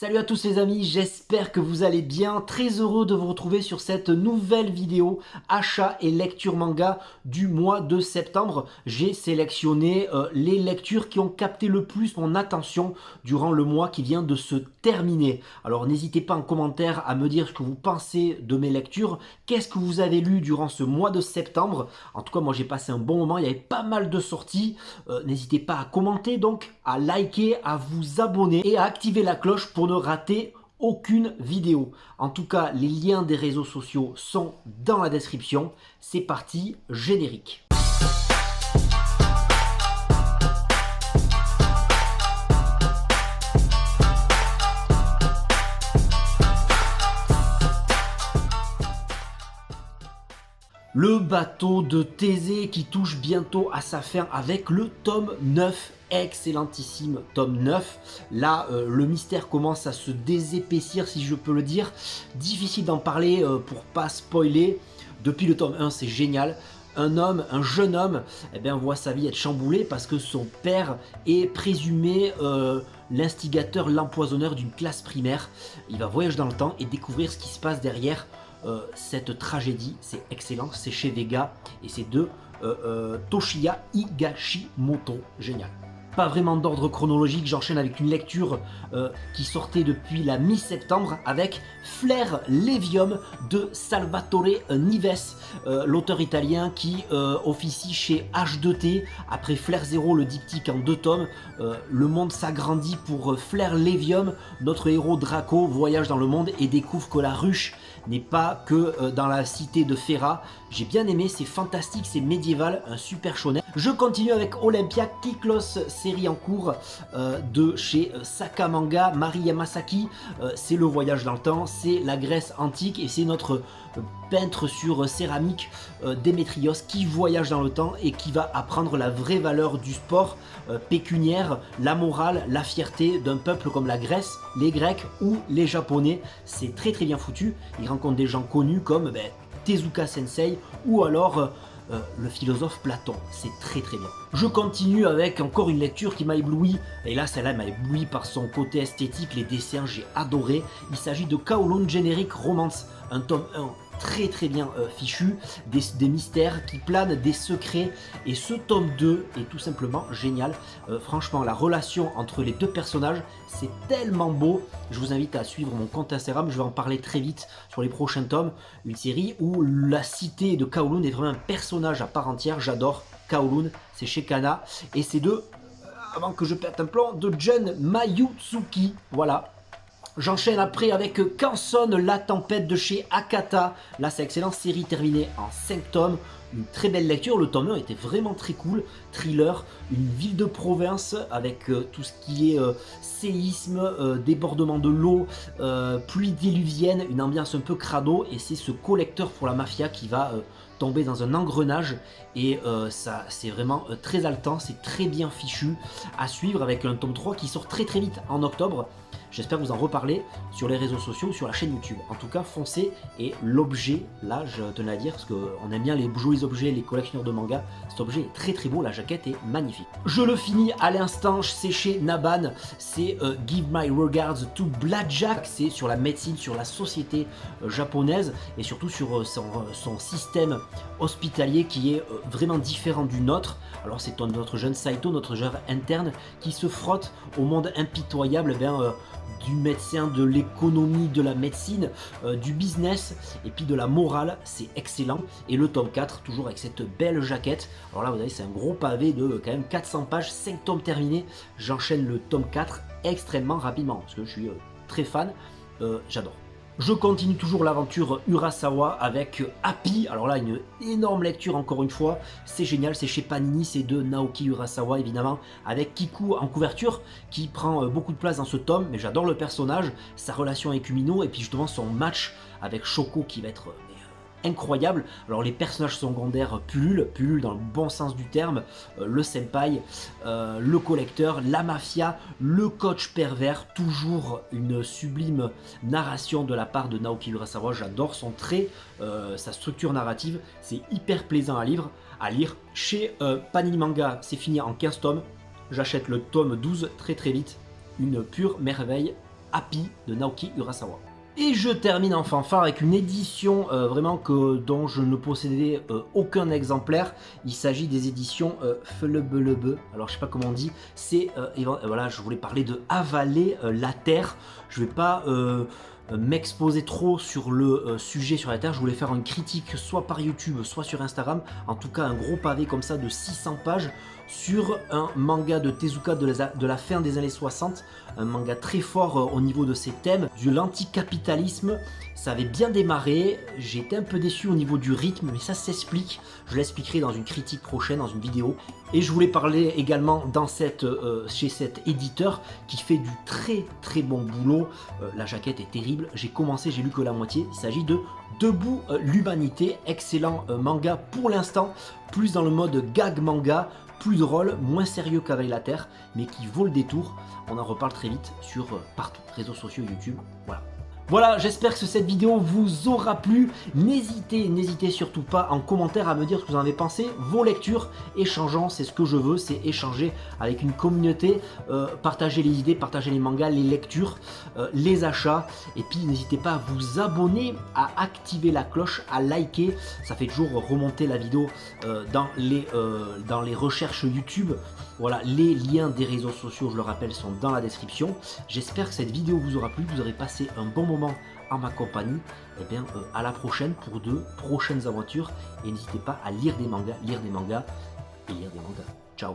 Salut à tous les amis, j'espère que vous allez bien. Très heureux de vous retrouver sur cette nouvelle vidéo achat et lecture manga du mois de septembre. J'ai sélectionné les lectures qui ont capté le plus mon attention durant le mois qui vient de se terminer. Alors n'hésitez pas en commentaire à me dire ce que vous pensez de mes lectures. Qu'est-ce que vous avez lu durant ce mois de septembre? En tout cas, moi j'ai passé un bon moment, il y avait pas mal de sorties. N'hésitez pas à commenter donc, à liker, à vous abonner et à activer la cloche pour ne rater aucune vidéo. En tout cas, les liens des réseaux sociaux sont dans la description. C'est parti, générique. Le bateau de Thésée qui touche bientôt à sa fin avec le tome 9, excellentissime tome 9. Là, le mystère commence à se désépaissir, si je peux le dire. Difficile d'en parler pour pas spoiler. Depuis le tome 1, c'est génial. Un jeune homme, eh bien, voit sa vie être chamboulée parce que son père est présumé l'instigateur, l'empoisonneur d'une classe primaire. Il va voyager dans le temps et découvrir ce qui se passe derrière cette tragédie. C'est excellent, c'est chez Vega et c'est de Toshiya Higashimoto, génial. Pas vraiment d'ordre chronologique, j'enchaîne avec une lecture qui sortait depuis la mi-septembre avec Flair Levium de Salvatore Nives, l'auteur italien qui officie chez H2T. Après Flair Zero, le diptyque en 2 tomes, le monde s'agrandit pour Flair Levium. Notre héros Draco voyage dans le monde et découvre que la ruche n'est pas que dans la cité de Fera. J'ai bien aimé, c'est fantastique, c'est médiéval, un super shonen. Je continue avec Olympia Kiklos, série en cours de chez Sakamanga, Mari Yamasaki. C'est le voyage dans le temps, c'est la Grèce antique et c'est notre peintre sur céramique Démétrios qui voyage dans le temps et qui va apprendre la vraie valeur du sport pécuniaire, la morale, la fierté d'un peuple comme la Grèce, les Grecs ou les Japonais. C'est très très bien foutu. Il rencontre des gens connus comme Tezuka Sensei ou alors le philosophe Platon. C'est très très bien. Je continue avec encore une lecture qui m'a ébloui, et là celle-là m'a ébloui par son côté esthétique, les dessins j'ai adoré. Il s'agit de Kowloon Generic Romance, un tome 1 très très bien fichu, des mystères qui planent, des secrets, et ce tome 2 est tout simplement génial. Franchement, la relation entre les deux personnages, c'est tellement beau. Je vous invite à suivre mon compte Instagram, je vais en parler très vite sur les prochains tomes. Une série où la cité de Kowloon est vraiment un personnage à part entière. J'adore Kowloon, c'est chez Kana, et c'est de, avant que je pète un plomb, de Jun Mayutsuki, voilà. J'enchaîne après avec Quand sonne la tempête de chez Akata. Là, c'est excellent, série terminée en 5 tomes. Une très belle lecture, le tome 1 était vraiment très cool. Thriller, une ville de province avec tout ce qui est séisme, débordement de l'eau, pluie diluvienne, une ambiance un peu crado. Et c'est ce collecteur pour la mafia qui va tomber dans un engrenage. Et ça, c'est vraiment très haletant, c'est très bien fichu à suivre avec un tome 3 qui sort très très vite en octobre. J'espère vous en reparler sur les réseaux sociaux ou sur la chaîne YouTube. En tout cas, foncez. Et l'objet, là, je tenais à dire, parce qu'on aime bien les jolis objets, les collectionneurs de manga, cet objet est très très beau, la jaquette est magnifique. Je le finis à l'instant, c'est chez Naban, c'est Give My Regards to Blackjack, c'est sur la médecine, sur la société japonaise, et surtout sur son système hospitalier qui est vraiment différent du nôtre. Alors c'est notre jeune Saito, notre jeune interne, qui se frotte au monde impitoyable, du médecin, de l'économie, de la médecine, du business et puis de la morale. C'est excellent. Et le tome 4, toujours avec cette belle jaquette. Alors là, vous voyez, c'est un gros pavé de quand même 400 pages, 5 tomes terminés. J'enchaîne le tome 4 extrêmement rapidement parce que je suis très fan. J'adore. Je continue toujours l'aventure Urasawa avec Happy. Alors là, une énorme lecture encore une fois. C'est génial, c'est chez Panini, c'est de Naoki Urasawa évidemment, avec Kiku en couverture qui prend beaucoup de place dans ce tome. Mais j'adore le personnage, sa relation avec Umino et puis justement son match avec Shoko qui va être incroyable. Alors les personnages secondaires pullulent dans le bon sens du terme, le senpai, le collecteur, la mafia, le coach pervers, toujours une sublime narration de la part de Naoki Urasawa. J'adore son trait, sa structure narrative, c'est hyper plaisant à lire. Chez Panini Manga, c'est fini en 15 tomes, j'achète le tome 12 très vite, une pure merveille. Happy de Naoki Urasawa. Et je termine en fanfare avec une édition vraiment dont je ne possédais aucun exemplaire. Il s'agit des éditions Flebelebe. Alors je sais pas comment on dit. C'est voilà, je voulais parler de Avaler la Terre. Je vais pas m'exposer trop sur le sujet sur la Terre. Je voulais faire une critique soit par YouTube, soit sur Instagram. En tout cas, un gros pavé comme ça de 600 pages sur un manga de Tezuka de la fin des années 60. Un manga très fort au niveau de ses thèmes, de l'anticapitalisme. Ça avait bien démarré, j'ai été un peu déçu au niveau du rythme, mais ça s'explique. Je l'expliquerai dans une critique prochaine, dans une vidéo. Et je voulais parler également chez cet éditeur qui fait du très bon boulot. La jaquette est terrible, j'ai commencé, j'ai lu que la moitié. Il s'agit de Debout l'humanité, excellent manga pour l'instant, plus dans le mode gag manga, plus drôle, moins sérieux qu'Avaler la Terre, mais qui vaut le détour. On en reparle très vite sur partout, réseaux sociaux, YouTube, voilà. Voilà, j'espère que cette vidéo vous aura plu. N'hésitez surtout pas en commentaire à me dire ce que vous en avez pensé, vos lectures, échangeons, c'est ce que je veux, c'est échanger avec une communauté, partager les idées, partager les mangas, les lectures, les achats, et puis n'hésitez pas à vous abonner, à activer la cloche, à liker, ça fait toujours remonter la vidéo dans les recherches YouTube. Voilà, les liens des réseaux sociaux, je le rappelle, sont dans la description. J'espère que cette vidéo vous aura plu, que vous aurez passé un bon moment en ma compagnie. Et bien, à la prochaine pour de prochaines aventures. Et n'hésitez pas à lire des mangas et lire des mangas. Ciao!